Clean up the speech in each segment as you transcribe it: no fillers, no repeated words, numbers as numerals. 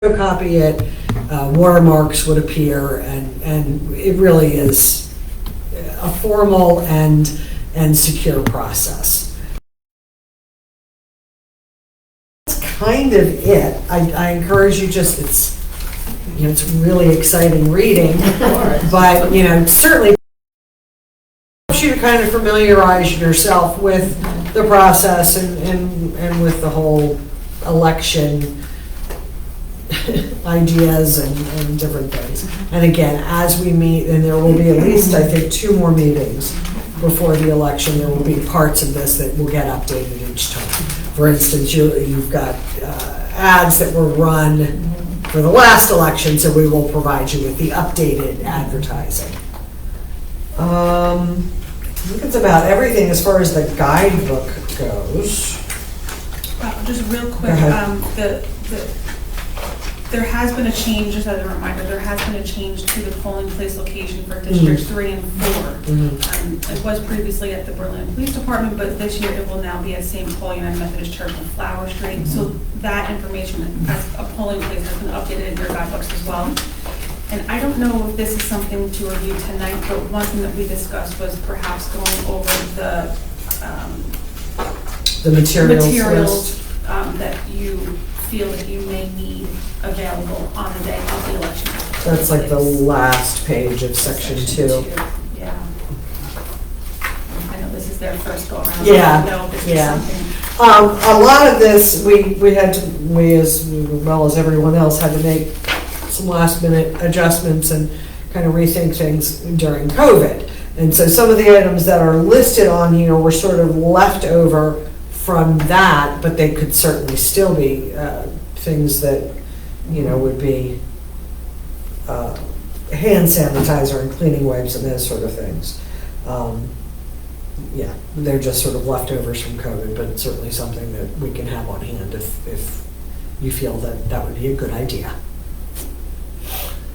photocopy it, watermarks would appear, and it really is a formal and secure process. That's kind of it. I encourage you it's really exciting reading, but certainly helps you to kind of familiarize yourself with the process and with the whole election ideas and different things. And again, as we meet, and there will be at least, I think, 2 more meetings before the election, there will be parts of this that will get updated each time. For instance, you've got ads that were run for the last election, so we will provide you with the updated advertising. I think it's about everything as far as the guidebook goes. Just real quick, there has been a change, just as a reminder, there has been a change to the polling place location for districts 3 and 4. It was previously at the Berlin Police Department, but this year it will now be at St. Paul United Methodist Church on Flower Street. So that information as a polling place has been updated in your guidebooks as well. And I don't know if this is something to review tonight, but one thing that we discussed was perhaps going over the materials that you feel that you may need available on the day of the election. That's like the last page of section 2. Yeah. I know this is their first go around. Yeah. I know this Yeah. is something. A lot of this, we as well as everyone else had to make some last minute adjustments and kind of rethink things during COVID. And so some of the items that are listed on here were sort of left over from that, but they could certainly still be things that, would be hand sanitizer and cleaning wipes and those sort of things. Yeah, they're just sort of leftovers from COVID, but it's certainly something that we can have on hand if you feel that that would be a good idea.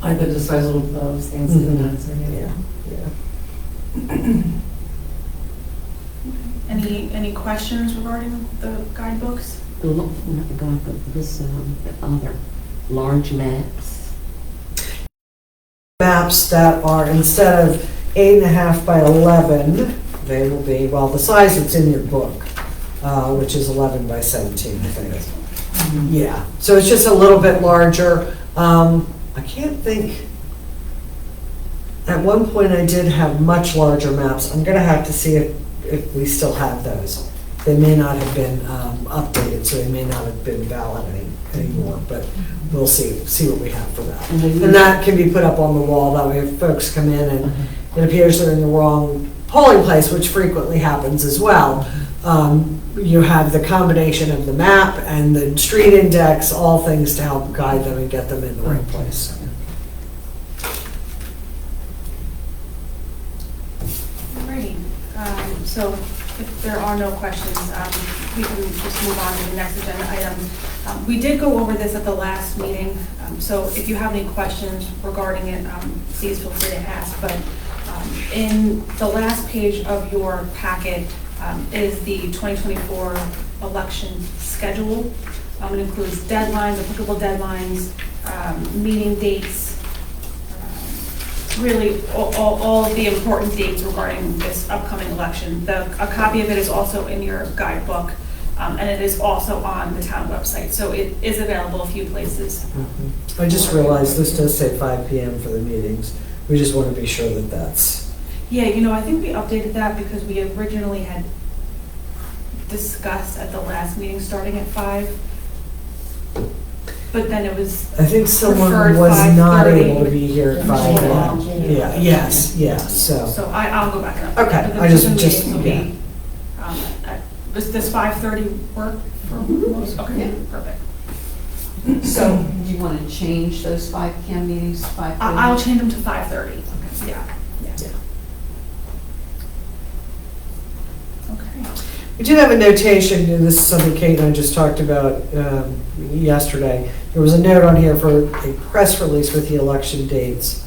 Like the disposable gloves, things like that. Yeah. Any questions regarding the guidebooks? This other large maps. Maps that are, instead of 8.5 by 11, they will be, well, the size that's in your book, which is 11 by 17, I think. Yeah, so it's just a little bit larger. I can't think, at one point I did have much larger maps. I'm gonna have to see if we still have those. They may not have been updated, so they may not have been valid anymore, but we'll see what we have for that. And that can be put up on the wall, that way if folks come in and it appears they're in the wrong polling place, which frequently happens as well, you have the combination of the map and the street index, all things to help guide them and get them in the right place. Alrighty, so if there are no questions, we can just move on to the next agenda item. We did go over this at the last meeting, so if you have any questions regarding it, please feel free to ask. But in the last page of your packet is the 2024 election schedule. It includes deadlines, applicable deadlines, meeting dates, really all of the important dates regarding this upcoming election. A copy of it is also in your guidebook, and it is also on the town website, so it is available a few places. I just realized this does say 5 p.m. for the meetings. We just want to be sure that that's... Yeah, I think we updated that because we originally had discussed at the last meeting starting at 5. But then it was I think someone was not able to be here at 5 p.m. Yeah, yes, so. So I'll go back and update. Okay, But I just, yeah. Does 5:30 work for most? Okay, perfect. So do you want to change those 5 p.m. meetings to 5:30? I'll change them to 5:30. Okay. Yeah. Okay. We do have a notation, and this is something Kate and I just talked about yesterday. There was a note on here for a press release with the election dates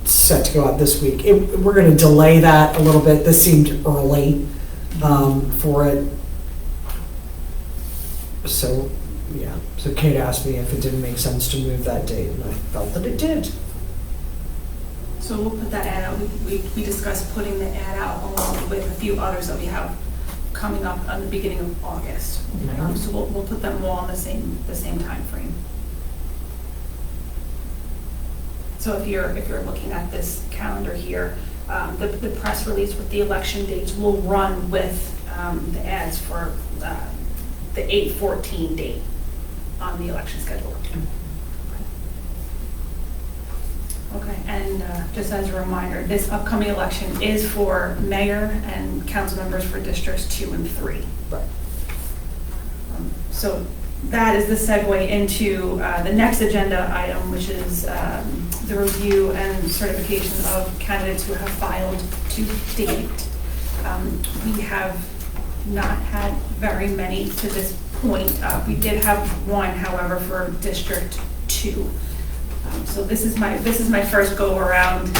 set to go out this week. We're going to delay that a little bit. This seemed early for it. So yeah, so Kate asked me if it didn't make sense to move that date, and I felt that it did. So we'll put that ad out. We discussed putting the ad out along with a few others that we have coming up on the beginning of August. So we'll put them all on the same timeframe. So if you're looking at this calendar here, the press release with the election dates will run with the ads for the 8/14 date on the election schedule. Okay, and just as a reminder, this upcoming election is for mayor and council members for districts 2 and 3. Right. So that is the segue into the next agenda item, which is the review and certification of candidates who have filed to date. We have not had very many to this point. We did have one, however, for District 2. So this is my first go around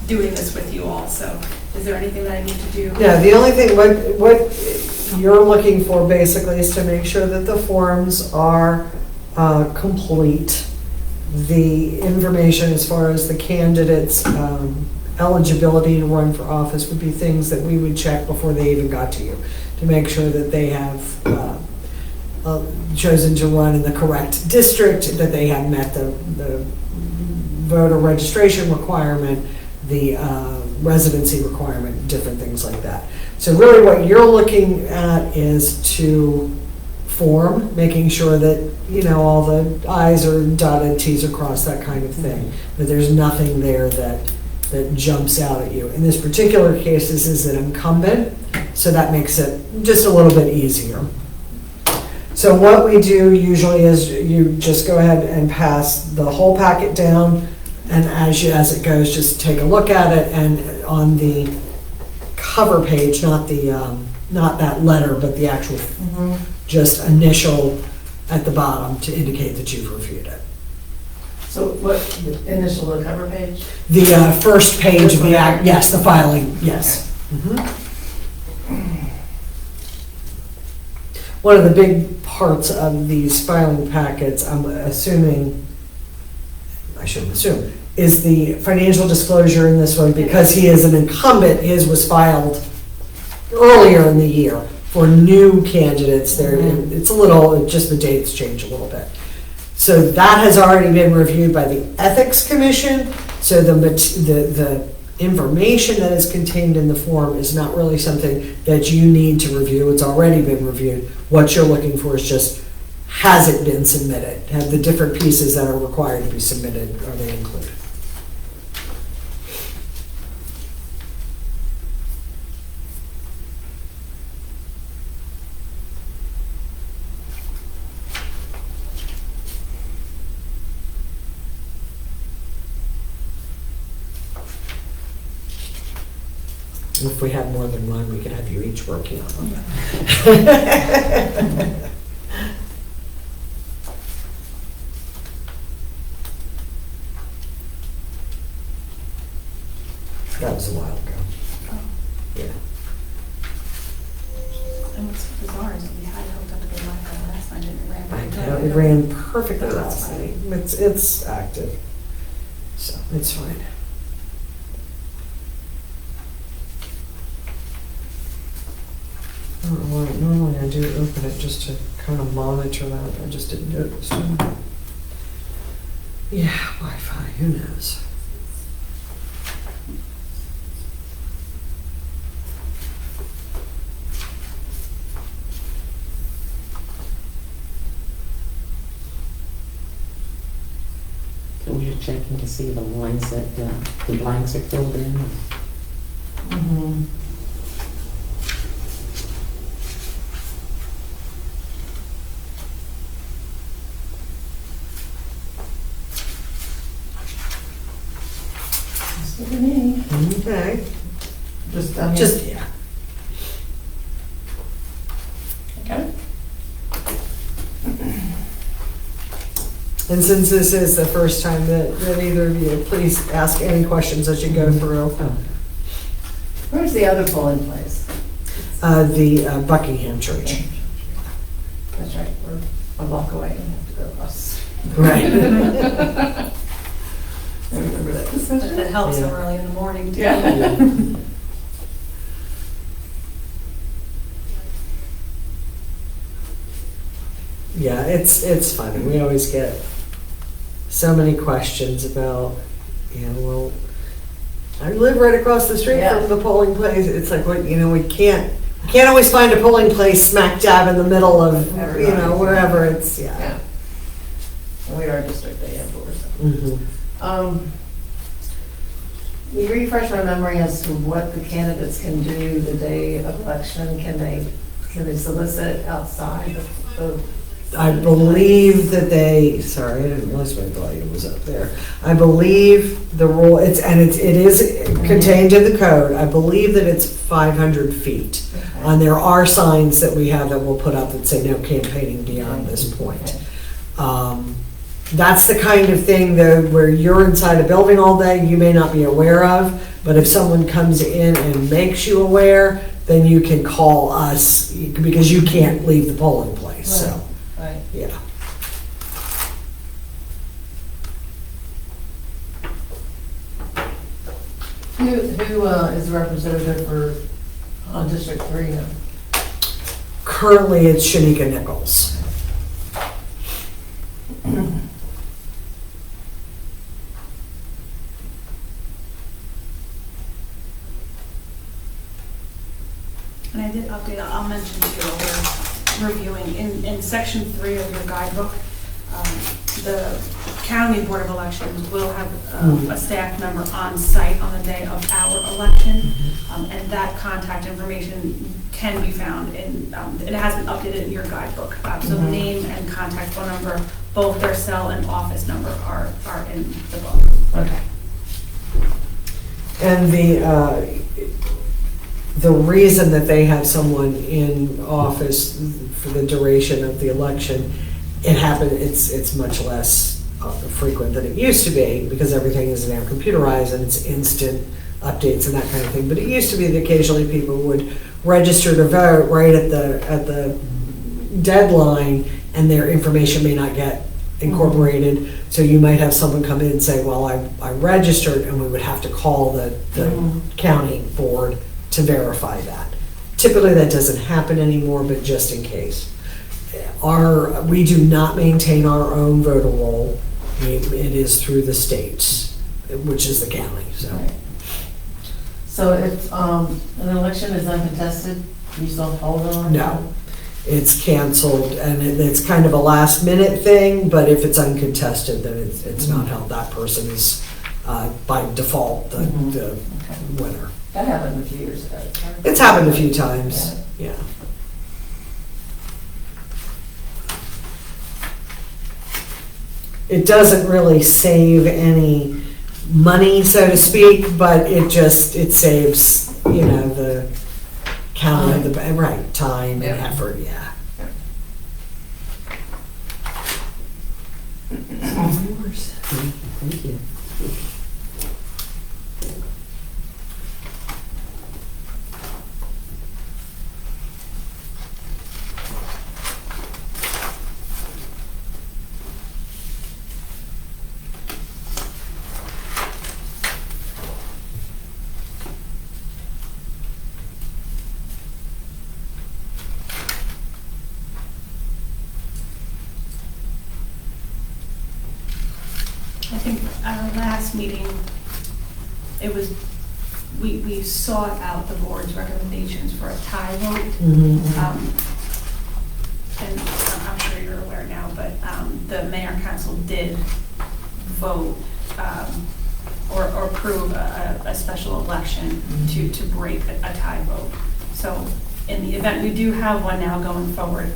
doing this with you all. So is there anything that I need to do? Yeah, the only thing, what you're looking for basically is to make sure that the forms are complete. The information as far as the candidate's eligibility to run for office would be things that we would check before they even got to you, to make sure that they have chosen to run in the correct district, that they have met the voter registration requirement, the residency requirement, different things like that. So really what you're looking at is to form, making sure that, you know, all the I's are dotted, T's are crossed, that kind of thing. But there's nothing there that jumps out at you. In this particular case, this is an incumbent, so that makes it just a little bit easier. So what we do usually is you just go ahead and pass the whole packet down, and as it goes, just take a look at it, and on the cover page, not that letter, but the actual just initial at the bottom to indicate that you've reviewed it. So what, the initial, the cover page? The first page of the act, yes, the filing, yes. One of the big parts of these filing packets, I'm assuming, I shouldn't assume, is the financial disclosure in this one, because he is an incumbent. His was filed earlier in the year. For new candidates, it's a little, just the dates change a little bit. So that has already been reviewed by the Ethics Commission, so the information that is contained in the form is not really something that you need to review. It's already been reviewed. What you're looking for is just, has it been submitted? Have the different pieces that are required to be submitted, are they included? If we had more than one, we could have you each working on them. That was a while ago. Oh. Yeah. And what's bizarre is we had it hooked up to the Wi-Fi last night and it ran I very know, good. it ran perfectly That's last funny. night. It's active, so it's fine. I don't know why, normally I do open it just to kind of monitor that, I just didn't do it this time. Yeah, Wi-Fi, who knows? So we're checking to see the lines that the blanks are filled in. Look at me. Okay. Just, Yeah. okay. And since this is the first time that either of you, please ask any questions as you go through. Where's the other polling place? The Buckingham Church. That's right. a block away and have to go across. Right. I remember that discussion. That helps them Yeah. early in the morning too. Yeah. Yeah, it's funny. We always get so many questions about, well, I live right across the street Yeah. from the polling place. It's like, what, we can't always find a polling place smack dab in the middle of, Everybody. wherever it's, yeah. Yeah. And we are district day for so. Mhm. You refresh my memory as to what the candidates can do the day of election. Can they solicit outside the? I believe that sorry, I didn't realize my volume was up there. I believe the rule, it is contained in the code. I believe that it's 500 feet. And there are signs that we have that we'll put up that say no campaigning beyond this point. That's the kind of thing though, where you're inside a building all day, you may not be aware of, but if someone comes in and makes you aware, then you can call us because you can't leave the polling place, so, Right. yeah. Who is representative for District 3 now? Currently, it's Shanika Nichols. And I did update, I'll mention to you, we're reviewing, in section 3 of your guidebook, the county board of elections will have a staff member on site on the day of our election, and that contact information can be found in, it has been updated in your guidebook. So the name and contact phone number, both their cell and office number are in the book. Okay. And the reason that they have someone in office for the duration of the election, it's much less frequent than it used to be because everything is now computerized and it's instant updates and that kind of thing. But it used to be that occasionally people would register to vote right at the deadline and their information may not get incorporated. So you might have someone come in and say, well, I registered, and we would have to call the county board to verify that. Typically that doesn't happen anymore, but just in case. We do not maintain our own voter roll. It is through the states, which is the county, so. Right. So if an election is uncontested, you still hold on? No, it's canceled, and it's kind of a last minute thing, but if it's uncontested, then it's not held. That person is by default the winner. That happened a few years ago. It's happened a few times, yeah. It doesn't really save any money, so to speak, but it saves, the county, right, time and effort, yeah. Thank you. I think at our last meeting, we sought out the board's recommendations for a tie vote. And I'm sure you're aware now, but the mayor and council did vote or approve a special election to break a tie vote. So in the event, we do have one now going forward.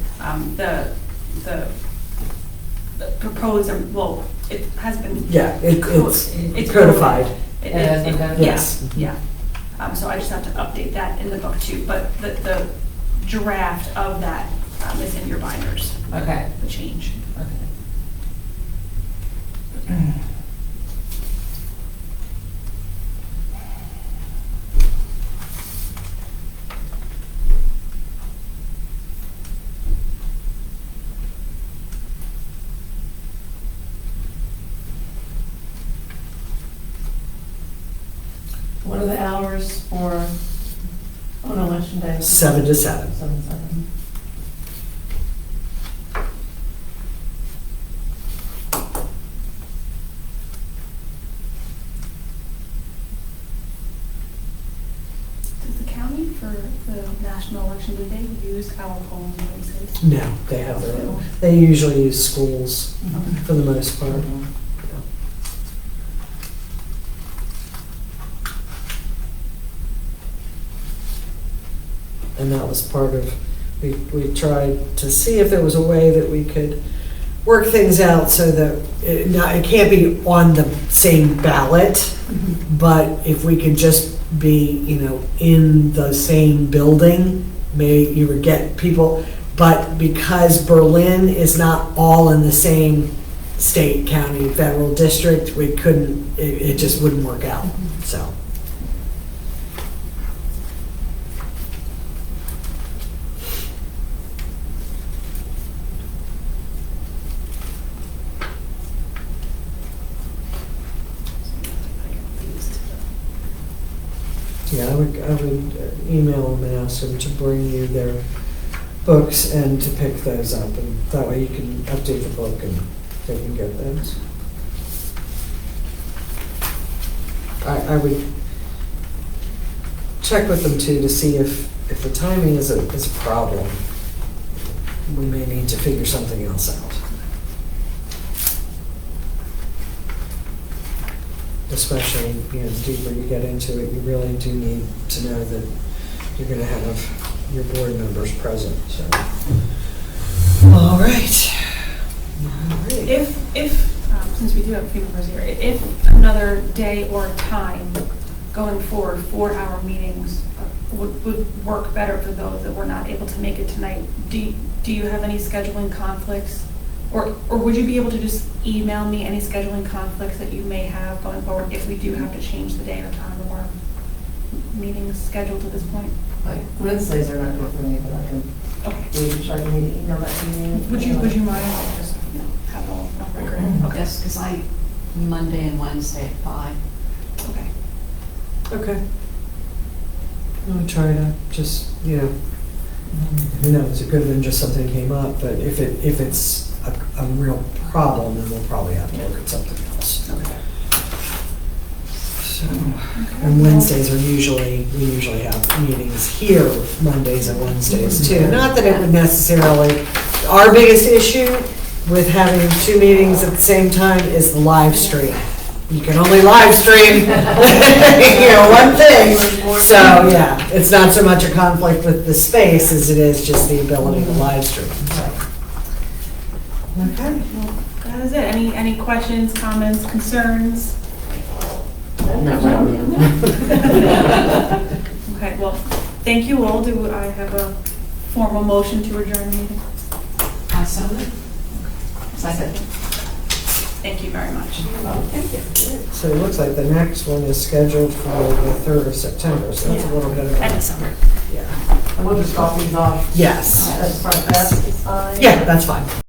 The proposed, well, it has been. Yeah, it's codified. It has been codified? Yes. Yeah. So I just have to update that in the book too, but the draft of that is in your binders, Okay. the change. Okay. What are the hours for, on election day? 7 to 7. 7. Does the county for the national election, do they use our polling places? No, they have their own. They usually use schools for the most part. And that was part of, we tried to see if there was a way that we could work things out so that it can't be on the same ballot, but if we could just be, in the same building, maybe you would get people, but because Berlin is not all in the same state, county, federal district, we couldn't, it just wouldn't work out, so. Yeah, I would email them and ask them to bring you their books and to pick those up, and that way you can update the book and they can get those. I would check with them too to see if the timing is a problem. We may need to figure something else out. Especially, the deeper you get into it, you really do need to know that you're gonna have your board members present, so. All right. If, since we do have a few members here, if another day or time going forward, 4-hour meetings would work better for those that were not able to make it tonight, do you have any scheduling conflicts? Or would you be able to just email me any scheduling conflicts that you may have going forward if we do have to change the day or time of our meetings scheduled at this point? Like Wednesdays are not good for me, but I can, Okay. do you try to email that to me? Would you mind if I just have it all on record? Okay. Yes, because Monday and Wednesday at 5. Okay. Okay. I'll try to just, who knows, it could have been just something came up, but if it's a real problem, then we'll probably have to look at something else. Okay. So, and Wednesdays we usually have meetings here, Mondays and Wednesdays too. Not that it would necessarily, our biggest issue with having 2 meetings at the same time is the live stream. You can only live stream, one thing. So, yeah, it's not so much a conflict with the space as it is just the ability to live stream. So. Okay. Well, that is it. Any questions, comments, concerns? Not right now. Okay, well, thank you all. Do I have a formal motion to adjourn the meeting? I saw it. Second. Thank you very much. So it looks like the next one is scheduled for the 3rd of September, so that's a little bit of End a, of summer. yeah. And we'll just copy these off. Yes. That's front desk is fine. Yeah, that's fine.